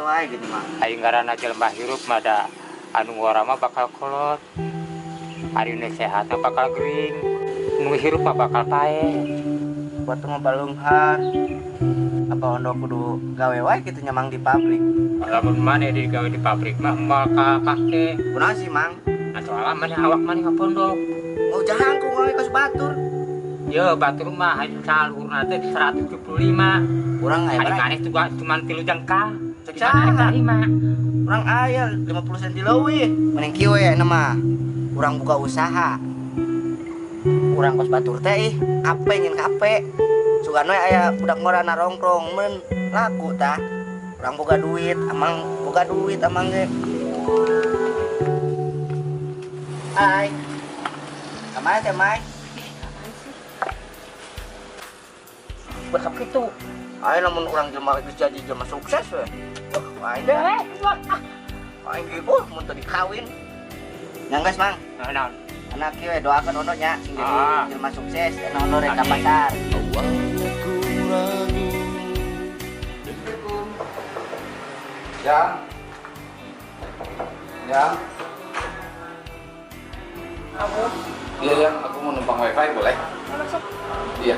wae gitu mah. Aing ngaranna jelema hirup mah da anu ngora mah bakal kolot. Ari nu sehat mah bakal gering. Nu hirup mah bakal pae. Buat mah balunghan. Apa ondo kudu gawe wae gitu nyamang di pabrik. Lamun maneh digawe di pabrik mah moal kapake. Kunaon sih, Mang? Atuh maneh awak maneh ngapondok. Oh, jahang ku ngawe ka batur. Ye batur mah anu salurna teh 175. Urang aya Ari barang. maneh tuh cuman 3 jengkal. Cacah. Terima. Urang aya 50 cm leuwih. Mending kieu we nama. Urang buka usaha. Urang kos batur teh kape nyin kape. Sugan we aya budak ngorana rongkrong men laku tah. Urang boga duit, amang boga duit amang ge. Hai. Kamana teh, Mai? Besok itu. Ayo namun urang jelema geus jadi jelema sukses we. Aing deh. Aing ibu mun teu dikawin. Nyanggas, Mang. Naon? Anak kieu doakeun ono nya sing jadi jelema sukses dan ono rek ka Amin. pasar. Awalnya ku ragu. Yang, Kamu iya yang, aku mau numpang wifi boleh? masuk. Iya.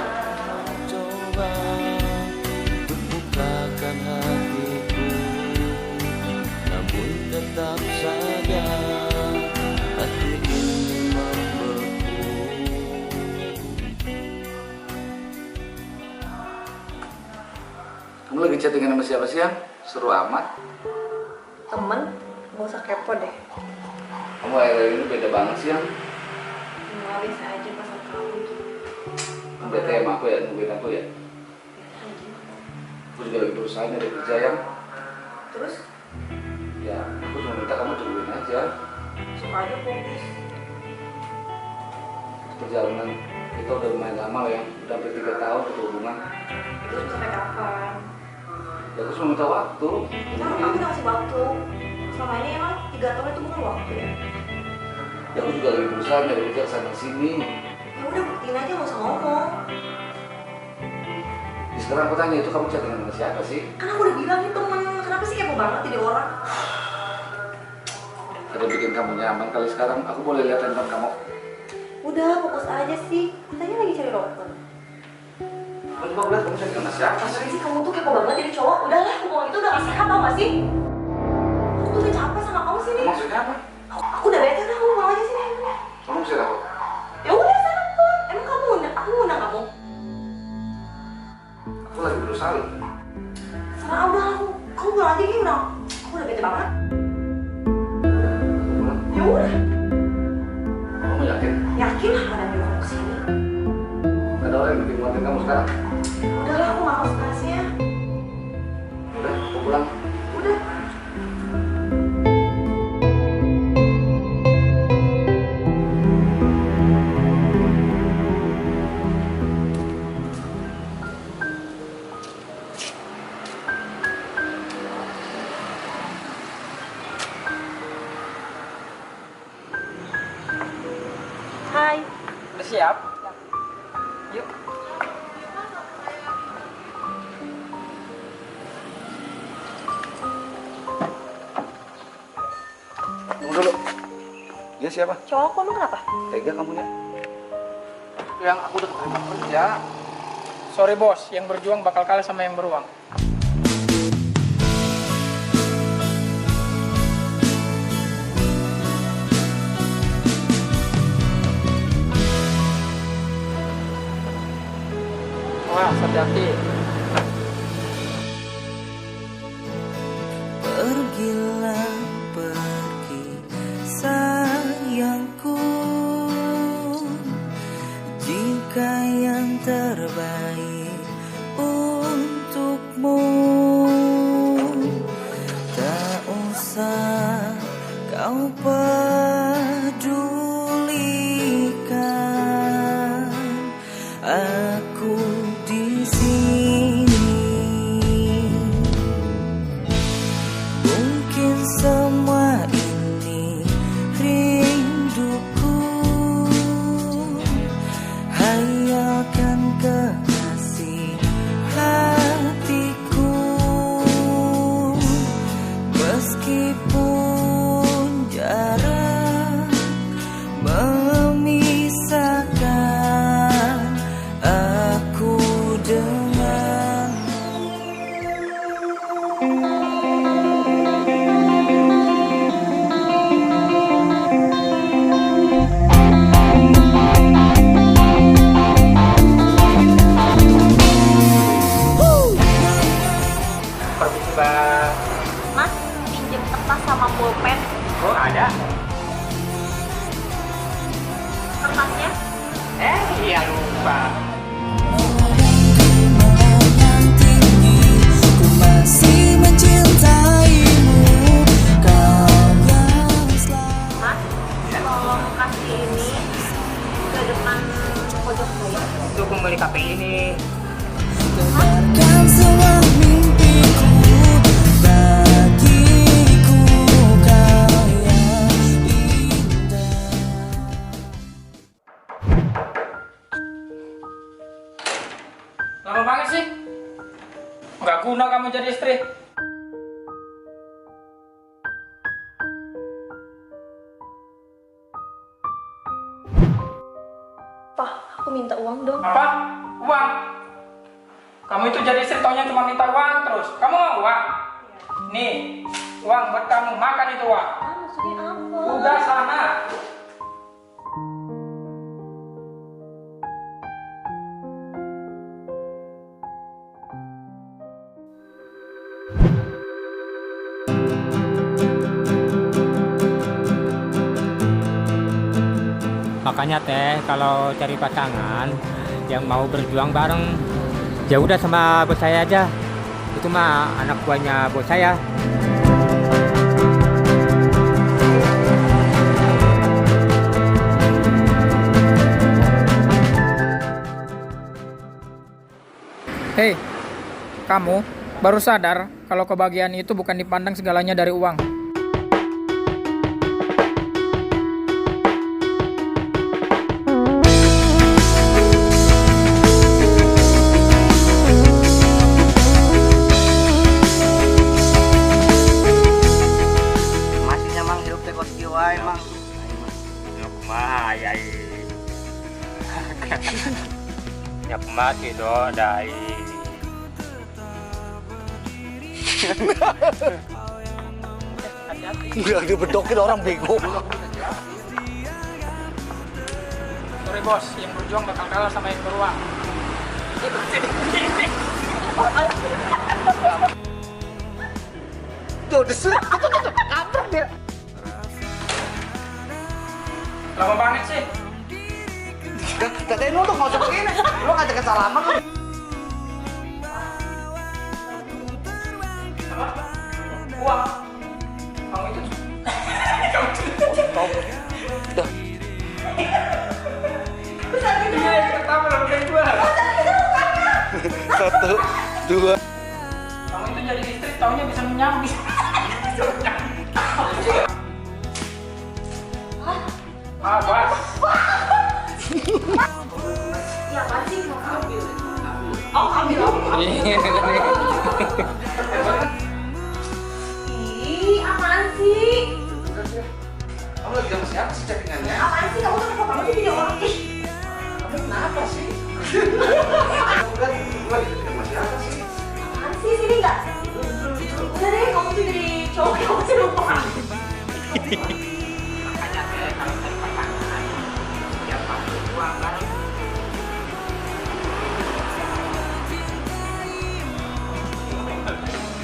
Coba untuk bukakan hatiku, namun tetap saja hati ini membeku. Kamu lagi chattingan sama siapa sih yang? Seru amat. Temen, gak usah kepo deh. Kamu akhir-akhir ini beda banget sih yang. Nggak bisa aja pas sama kamu gitu. Bete sama aku ya, nungguin aku ya. Aku juga lagi berusaha nyari kerja yang. Terus, Ya, aku cuma minta kamu tungguin aja. suka aja fokus. Perjalanan kita udah lumayan lama ya, udah hampir 3 tahun berhubungan. Terus sampai kapan? Ya aku cuma minta waktu. Emang kamu udah kasih waktu. Selama ini emang 3 tahun itu bukan waktu ya? Ya aku juga lagi berusaha nyari kerja sana sini. Ya udah buktiin aja, gak usah ngomong. Ya, sekarang aku tanya itu kamu chattingan sama siapa sih? Kan aku udah bilang itu temen, kenapa sih kepo banget jadi orang? Ada bikin kamu nyaman kali sekarang. Aku boleh lihat handphone kamu. Udah, fokus aja sih. Katanya lagi cari dokter. Aku mau lihat kamu chattingan sama siapa Apa sih? sih kamu tuh kepo banget jadi cowok? Udahlah, hubungan itu udah gak sehat tau gak sih? Aku tuh udah capek sama kamu sini. Maksudnya apa? Aku udah bete udah, kamu pulang aja sini. Kamu mesti tahu. Ya udah sana pulang. Emang kamu undang, aku undang kamu. Aku lagi berusaha loh. Sama udah kamu pulang aja gini udah. Aku udah bete banget. Aku pulang. Ya udah. Kamu yakin? Yakin lah ada yang mau kesini. Ada orang yang bikin nguatin kamu sekarang? Udahlah, aku gak mau stresnya. Udah, aku pulang. Udah. Hai. Udah siap? Yuk. Tunggu dulu. Dia siapa? Cowok kamu kenapa? Tega kamu ya? Yang aku udah keterima kerja. Sorry bos, yang berjuang bakal kalah sama yang beruang. Wah, hati-hati. Pergilah pergi sayangku, jika yang terbaik untukmu. Tak usah kau pedulikan, aku di sini. Mungkin semua ini rinduku, hayalkan kekasih hatiku. Meskipun jarak memisahkan aku dengan Permisi bang. Mas, pinjem kertas sama pulpen. Oh ada. Kertasnya? Iya lupa. yang tinggi. Ku masih mencintaimu, kau yang selalu. Mas, tolong kasih ini ke depan pojok saya. Untuk membeli KP ini. Tebarkan semua mimpiku, bagiku kau yang indah. Lama banget sih. Nggak guna kamu jadi istri. Pak, aku minta uang dong. Apa? Uang? Kamu itu jadi istri taunya cuma minta uang terus. Kamu mau uang? Nih, uang buat kamu. Makan itu uang. Ah, maksudnya apa? Udah sana. Makanya teh kalau cari pasangan yang mau berjuang bareng, ya udah sama bos saya aja. Itu mah anak buahnya bos saya. Hei, kamu baru sadar kalau kebahagiaan itu bukan dipandang segalanya dari uang. Masihnya mang hidup teh kos jiwa emang. Nyok mah ya. Nyok mati do dai. Enggak dibedokin orang bego. Sorry bos, yang berjuang bakal kalah sama yang beruang. Tuh, desut. Tuh, kabrak dia. Lama banget sih. Katanya lu tuh nggak usah begini. Lu ngajak salaman lu. Uang. Kamu itu. Dah. Iya, yang pertama lalu yang kedua. 1, 2. Kamu itu jadi istri taunya bisa menyambi. Ah, bos. Ya apaan sih? Mau ambil. Oh, ambil. Ih, apaan sih? Kamu lagi sama siapa sih chattingannya? Apaan sih? Kamu tuh kenapa banget sih jadi orang? Ih, Kamu kenapa sih? Kamu kan lagi sama siapa sih? apaan sih? Sini nggak? Udah deh, kamu tuh jadi cowok yang masih lupa. Makanya teh kalau cari pasangan, ya mau berjuang bareng.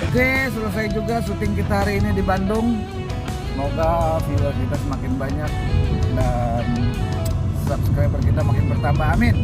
Oke, selesai juga syuting kita hari ini di Bandung. Semoga viewer kita semakin banyak dan subscriber kita makin bertambah. Amin.